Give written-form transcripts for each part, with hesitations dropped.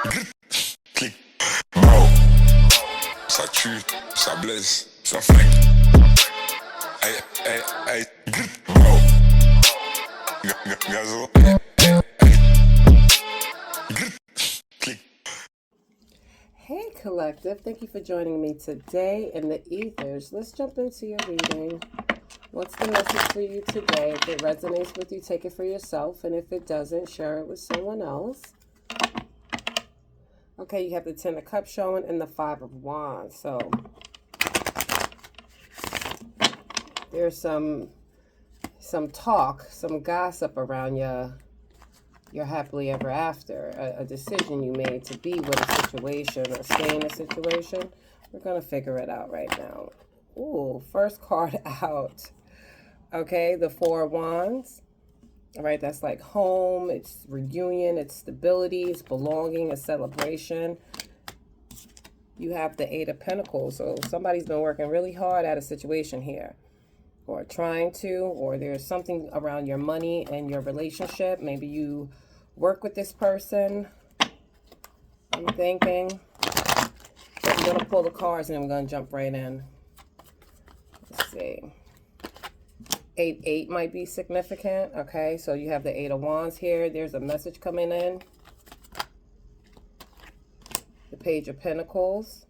Clic, mao, ça tue, ça blesse, ça flingue. Aïe, aïe, aïe, mao, gazo, clic. Hey collective, thank you for joining me today in the ethers. Let's jump into your reading. What's the message for you today? If it resonates with you, take it for yourself, and if it doesn't, share it with someone else. Okay, you have the Ten of Cups showing and the Five of Wands. So there's some talk, some gossip around your happily ever after, a decision you made to be with a situation or stay in a situation. We're going to figure it out right now. Ooh, first card out. Okay, the Four of Wands. All right, that's like home, it's reunion, it's stability, it's belonging, a celebration. You have the Eight of Pentacles. So somebody's been working really hard at a situation here, or trying to, or there's something around your money and your relationship. Maybe you work with this person, I'm thinking. I'm going to pull the cards and then we're going to jump right in. Let's see. 8-8 might be significant. Okay, so you have the Eight of Wands here. There's a message coming in. The Page of Pentacles.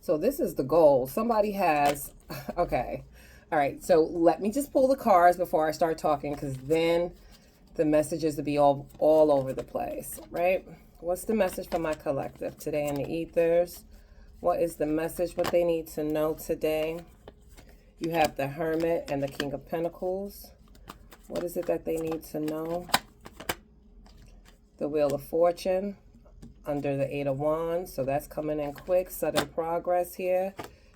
So this is the goal. Somebody has, okay. All right, so let me just pull the cards before I start talking, because then the messages will be all over the place, right? What's the message for my collective today in the ethers? What is the message, what they need to know today? You have the Hermit and the King of Pentacles. What is it that they need to know? The Wheel of Fortune under the Eight of Wands. So that's coming in quick, sudden progress here.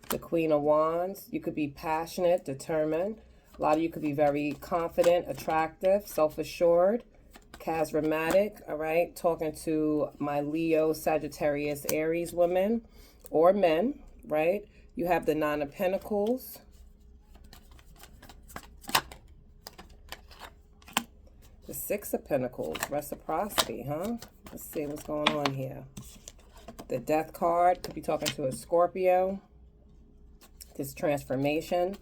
The Queen of Wands. You could be passionate, determined. A lot of you could be very confident, attractive, self-assured, charismatic, all right? Talking to my Leo, Sagittarius, Aries women or men, right? You have the Nine of Pentacles. The Six of Pentacles, reciprocity, huh? Let's see what's going on here. The Death card, could be talking to a Scorpio. This transformation,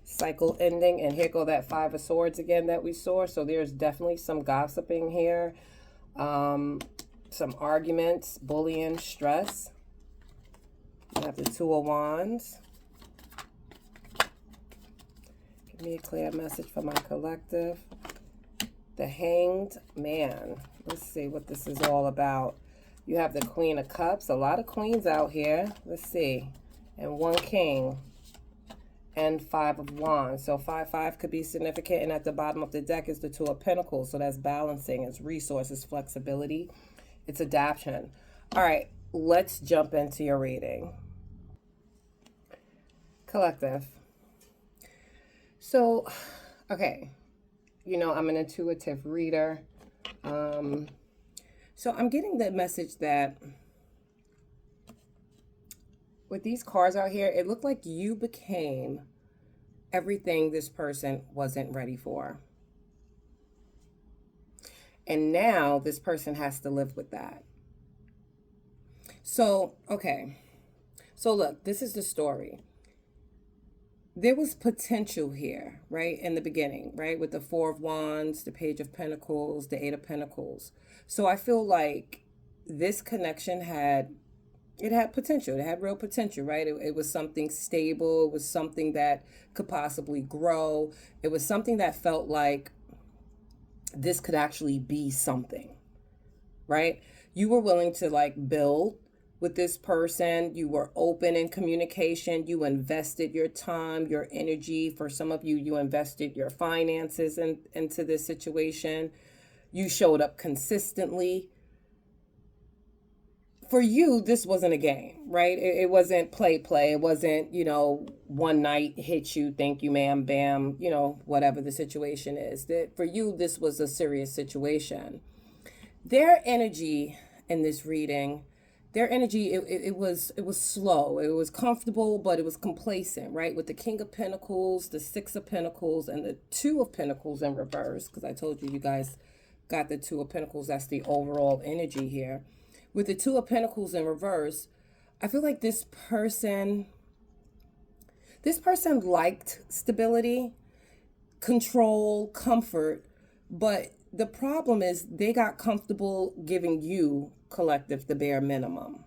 cycle ending, and here go that Five of Swords again that we saw. So there's definitely some gossiping here, some arguments, bullying, stress. You have the Two of Wands. Give me a clear message for my collective. The Hanged Man. Let's see what this is all about. You have the Queen of Cups. A lot of queens out here. Let's see. And one king. And Five of Wands. So 5-5 could be significant. And at the bottom of the deck is the Two of Pentacles. So that's balancing. It's resources, flexibility. It's adaptation. All right. Let's jump into your reading. Collective. So, okay. You know, I'm an intuitive reader. So I'm getting the message that with these cards out here, it looked like you became everything this person wasn't ready for. And now this person has to live with that. So, okay. So look, this is the story. There was potential here, right, in the beginning, right, with the Four of Wands, the Page of Pentacles, the Eight of Pentacles. So I feel like this connection had potential. It had real potential, right? It was something stable. It was something that could possibly grow. It was something that felt like this could actually be something, right? You were willing to like build with this person. You were open in communication. You invested your time, your energy. For some of you, you invested your finances into this situation. You showed up consistently. For you, this wasn't a game, right? It wasn't play. It wasn't, you know, one night hit you, thank you, ma'am, bam, you know, whatever the situation is. That for you, this was a serious situation. Their energy in this reading, it was slow. It was comfortable, but it was complacent, right? With the King of Pentacles, the Six of Pentacles, and the Two of Pentacles in reverse, because I told you guys got the Two of Pentacles. That's the overall energy here. With the Two of Pentacles in reverse, I feel like this person liked stability, control, comfort, but the problem is they got comfortable giving you, collective, the bare minimum.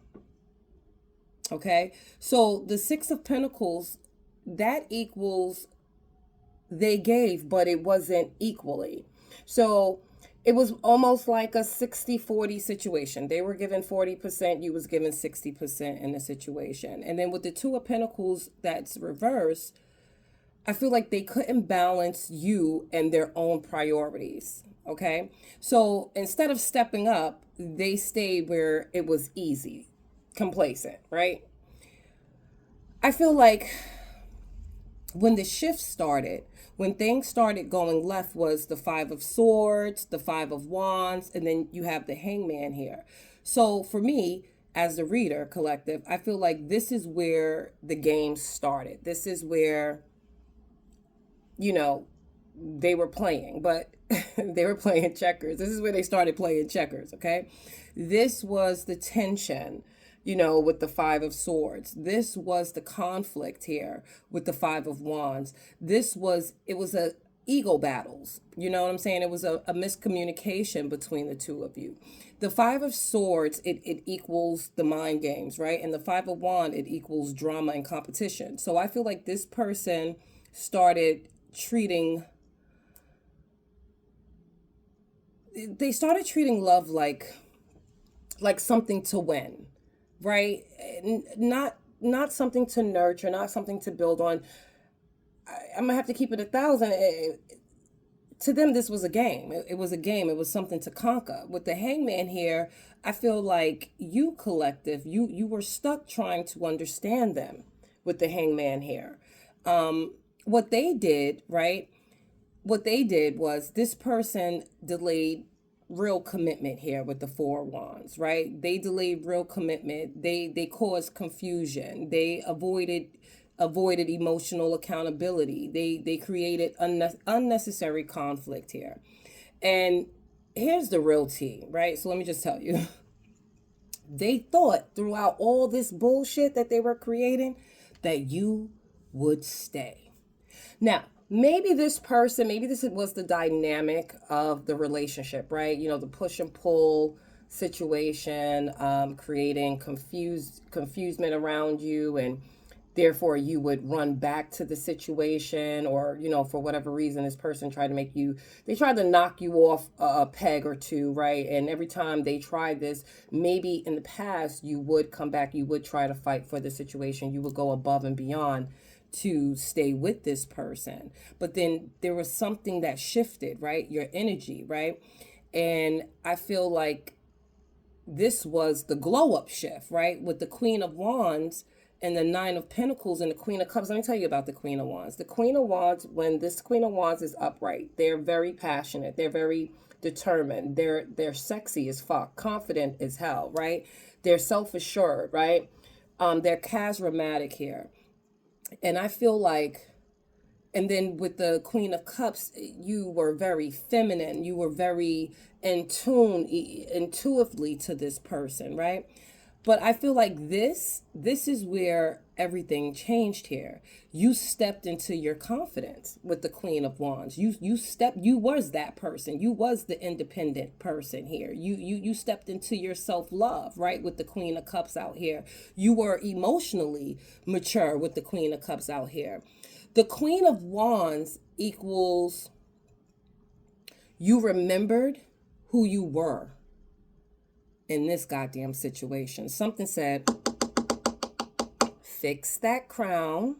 Okay, so the Six of Pentacles, that equals they gave, but it wasn't equally. So it was almost like a 60-40 situation. They were given 40%, you was given 60% in the situation. And then with the Two of Pentacles that's reversed, I feel like they couldn't balance you and their own priorities. Okay, so instead of stepping up, they stayed where it was easy, complacent, right? I feel like when the shift started, when things started going left, was the Five of Swords, the Five of Wands, and then you have the Hangman here. So for me, as the reader, collective, I feel like this is where the game started. This is where, you know, they were playing, but they were playing checkers. This is where they started playing checkers, okay? This was the tension, you know, with the Five of Swords. This was the conflict here with the Five of Wands. It was a ego battles. You know what I'm saying? It was a miscommunication between the two of you. The Five of Swords, it equals the mind games, right? And the Five of Wands, it equals drama and competition. So I feel like this person started treating love like something to win, right? Not something to nurture, not something to build on. I'm gonna have to keep it 1,000. To them, this was a game. It was a game. It was something to conquer. With the Hangman here, I feel like you, collective, you were stuck trying to understand them with the Hangman here. What they did, right? What they did was this person delayed real commitment here with the Four of Wands, right? They delayed real commitment. They caused confusion. They avoided emotional accountability. They created unnecessary conflict here. And here's the real tea, right? So let me just tell you. They thought throughout all this bullshit that they were creating that you would stay. Now, maybe this was the dynamic of the relationship, right? You know, the push and pull situation, creating confusement around you, and therefore you would run back to the situation, or, you know, for whatever reason, this person tried to knock you off a peg or two, right? And every time they tried this, maybe in the past, you would come back, you would try to fight for the situation, you would go above and beyond to stay with this person. But then there was something that shifted, right? Your energy, right? And I feel like this was the glow up shift, right? With the Queen of Wands and the Nine of Pentacles and the Queen of Cups. Let me tell you about the Queen of Wands. The Queen of Wands, when this Queen of Wands is upright, they're very passionate. They're very determined. They're sexy as fuck, confident as hell, right? They're self-assured, right? They're charismatic here. And I feel like, and then with the Queen of Cups, you were very feminine. You were very in tune, intuitively to this person, right? But I feel like this is where everything changed here. You stepped into your confidence with the Queen of Wands. You was that person. You was the independent person here. You stepped into your self-love, right? With the Queen of Cups out here. You were emotionally mature with the Queen of Cups out here. The Queen of Wands equals you remembered who you were in this goddamn situation. Something said, fix that crown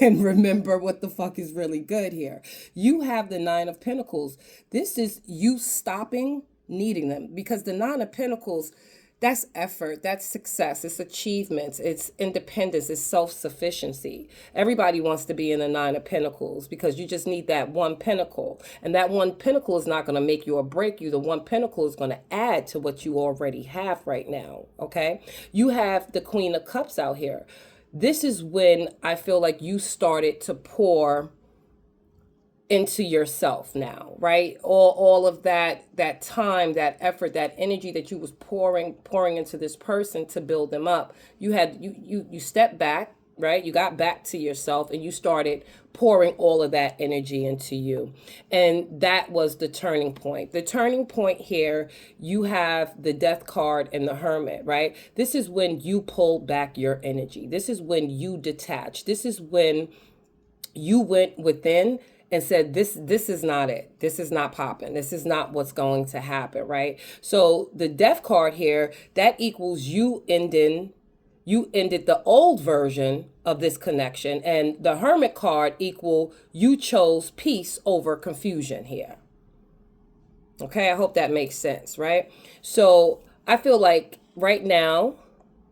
and remember what the fuck is really good here. You have the Nine of Pentacles. This is you stopping needing them, because the Nine of Pentacles, that's effort, that's success, it's achievements, it's independence, it's self-sufficiency. Everybody wants to be in the Nine of Pentacles because you just need that one pentacle. And that one pentacle is not going to make you or break you. The one pentacle is going to add to what you already have right now, okay? You have the Queen of Cups out here. This is when I feel like you started to pour into yourself now, right? All of that time, that effort, that energy that you was pouring into this person to build them up. You stepped back, right? You got back to yourself and you started pouring all of that energy into you. And that was the turning point. The turning point here, you have the Death card and the Hermit, right? This is when you pulled back your energy. This is when you detached. This is when you went within and said, this is not it. This is not popping. This is not what's going to happen, right? So the Death card here, that equals you ended the old version of this connection. And the Hermit card equal you chose peace over confusion here. Okay, I hope that makes sense, right? So I feel like right now,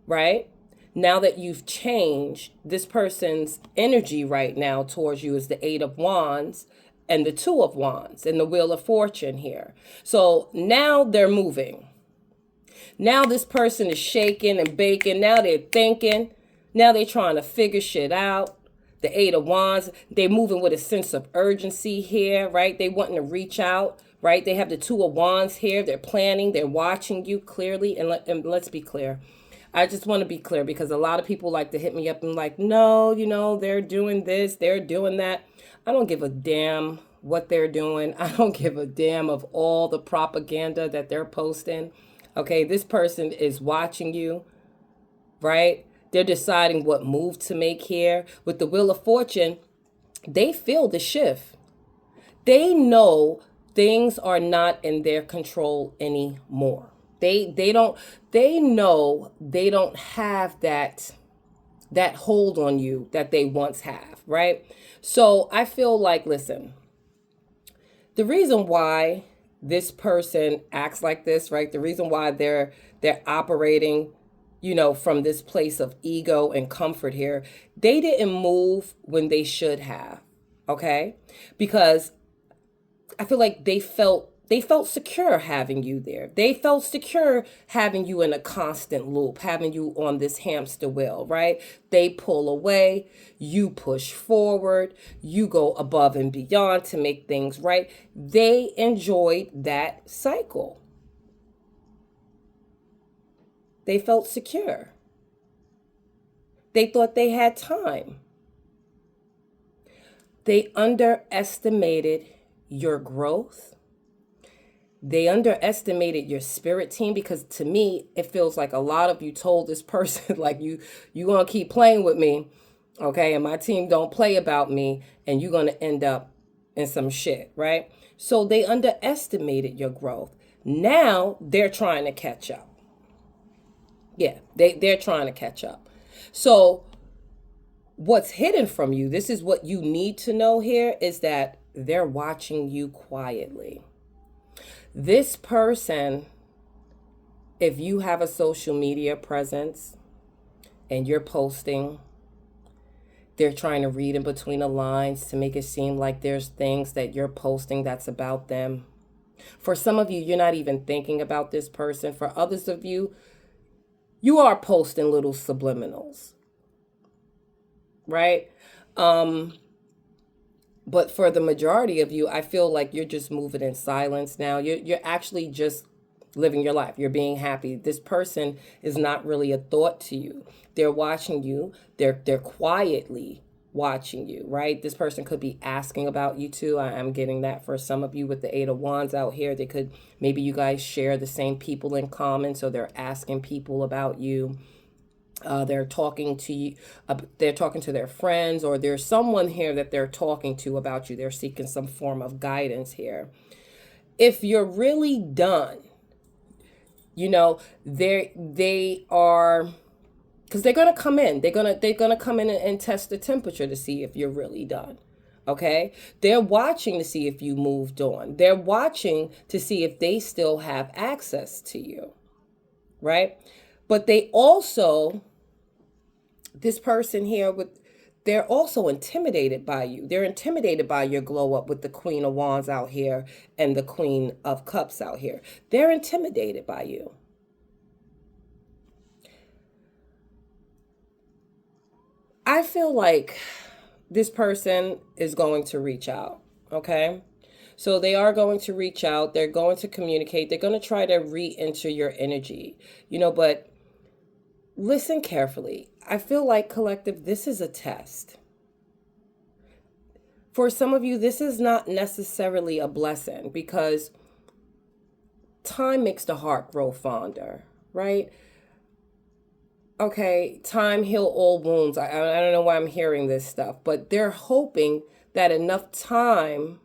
right? Now that you've changed, this person's energy right now towards you is the Eight of Wands and the Two of Wands and the Wheel of Fortune here. So now they're moving. Now this person is shaking and baking. Now they're thinking. Now they're trying to figure shit out. The Eight of Wands, they're moving with a sense of urgency here, right? They wanting to reach out, right? They have the Two of Wands here. They're planning. They're watching you clearly. And let's be clear. I just want to be clear because a lot of people like to hit me up and like, no, they're doing this, they're doing that. I don't give a damn what they're doing. I don't give a damn of all the propaganda that they're posting. Okay, this person is watching you, right? They're deciding what move to make here. With the Wheel of Fortune, they feel the shift. They know things are not in their control anymore. They know they don't have that hold on you that they once have, right? So I feel like, listen, the reason why this person acts like this, right? The reason why they're operating, from this place of ego and comfort here, they didn't move when they should have, okay? Because I feel like they felt secure having you there. They felt secure having you in a constant loop, having you on this hamster wheel, right? They pull away, you push forward, you go above and beyond to make things right. They enjoyed that cycle. They felt secure. They thought they had time. They underestimated your growth. They underestimated your spirit team, because to me, it feels like a lot of you told this person, like, you gonna keep playing with me, okay? And my team don't play about me, and you're gonna end up in some shit, right? So they underestimated your growth. Now they're trying to catch up. Yeah, they're trying to catch up. So what's hidden from you, this is what you need to know here, is that they're watching you quietly. This person, if you have a social media presence and you're posting, they're trying to read in between the lines to make it seem like there's things that you're posting that's about them. For some of you, you're not even thinking about this person. For others of you, you are posting little subliminals, right? But for the majority of you, I feel like you're just moving in silence now. You're actually just living your life. You're being happy. This person is not really a thought to you. They're watching you. They're quietly watching you, right? This person could be asking about you too. I'm getting that for some of you with the Eight of Wands out here. They could, maybe you guys share the same people in common, so they're asking people about you. They're talking to you, they're talking to their friends, or there's someone here that they're talking to about you. They're seeking some form of guidance here. If you're really done, they are, because they're gonna come in. They're gonna come in and test the temperature to see if you're really done. Okay? They're watching to see if you moved on. They're watching to see if they still have access to you. Right? But they also, this person here, they're also intimidated by you. They're intimidated by your glow up with the Queen of Wands out here and the Queen of Cups out here. They're intimidated by you. I feel like this person is going to reach out, Okay? So they are going to reach out. They're going to communicate. They're going to try to re-enter your energy. But listen carefully. I feel like, collective, this is a test. For some of you, this is not necessarily a blessing, because time makes the heart grow fonder, right? Okay, time heal all wounds. I don't know why I'm hearing this stuff, but they're hoping that enough time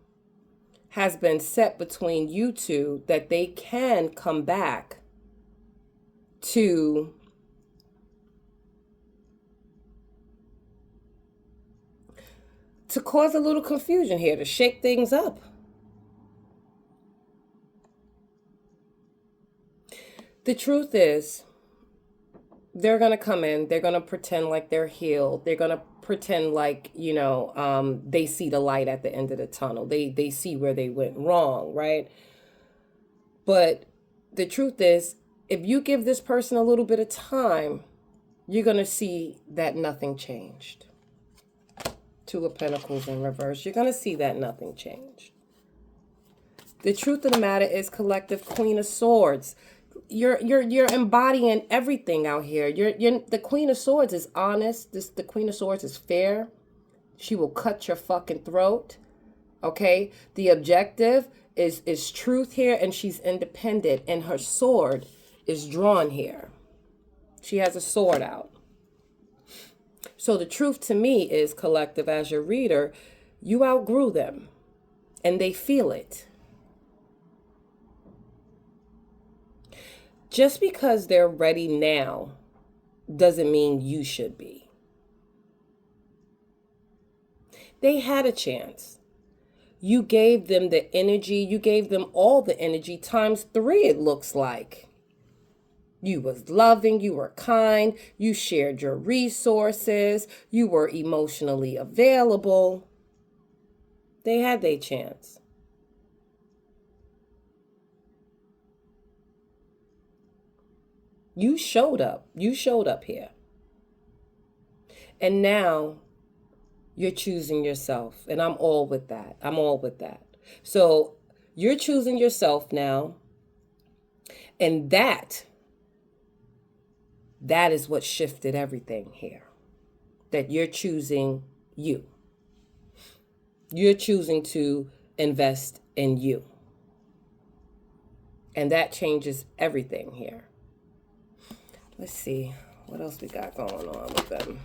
has been set between you two that they can come back to cause a little confusion here, to shake things up. The truth is, they're going to come in, they're going to pretend like they're healed. They're going to pretend like, they see the light at the end of the tunnel. They see where they went wrong, right? But the truth is, if you give this person a little bit of time, you're going to see that nothing changed. Two of Pentacles in reverse. You're going to see that nothing changed. The truth of the matter is, collective, Queen of Swords. You're embodying everything out here. The Queen of Swords is honest. The Queen of Swords is fair. She will cut your fucking throat. Okay? The objective is truth here, and she's independent, and her sword is drawn here. She has a sword out. So the truth to me is, collective, as your reader, you outgrew them, and they feel it. Just because they're ready now doesn't mean you should be. They had a chance. You gave them the energy. You gave them all the energy times 3, it looks like. You was loving, you were kind, you shared your resources, you were emotionally available. They had their chance. You showed up. You showed up here. And now you're choosing yourself. And I'm all with that. I'm all with that. So you're choosing yourself now. And that is what shifted everything here. That you're choosing you. You're choosing to invest in you. And that changes everything here. Let's see what else we got going on with them.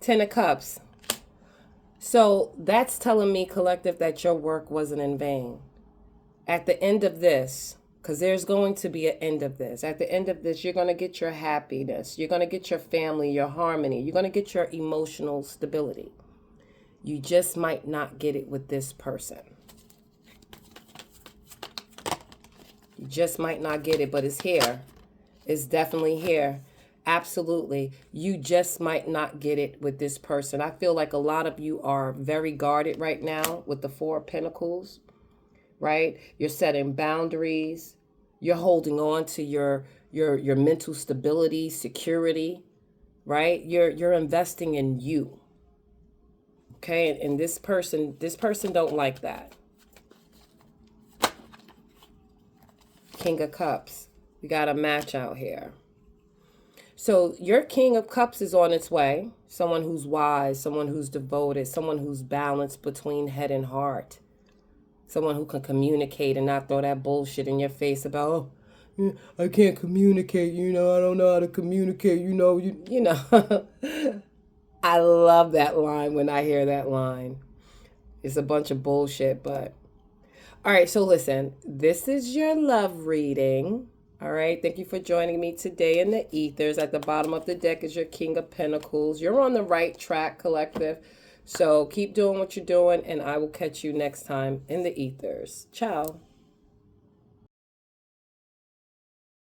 10 of Cups. So that's telling me, collective, that your work wasn't in vain. At the end of this, because there's going to be an end of this. At the end of this, you're going to get your happiness. You're going to get your family, your harmony. You're going to get your emotional stability. You just might not get it with this person. You just might not get it, but it's here. It's definitely here. Absolutely. You just might not get it with this person. I feel like a lot of you are very guarded right now with the 4 of Pentacles, right? You're setting boundaries. You're holding on to your mental stability, security, right? You're investing in you. Okay? And this person don't like that. King of Cups. We got a match out here. So your King of Cups is on its way. Someone who's wise, someone who's devoted, someone who's balanced between head and heart. Someone who can communicate and not throw that bullshit in your face about, oh, I can't communicate, I don't know how to communicate, you know. I love that line when I hear that line. It's a bunch of bullshit, but... All right, so listen, this is your love reading. All right, thank you for joining me today in the ethers. At the bottom of the deck is your King of Pentacles. You're on the right track, collective. So keep doing what you're doing, and I will catch you next time in the ethers. Ciao.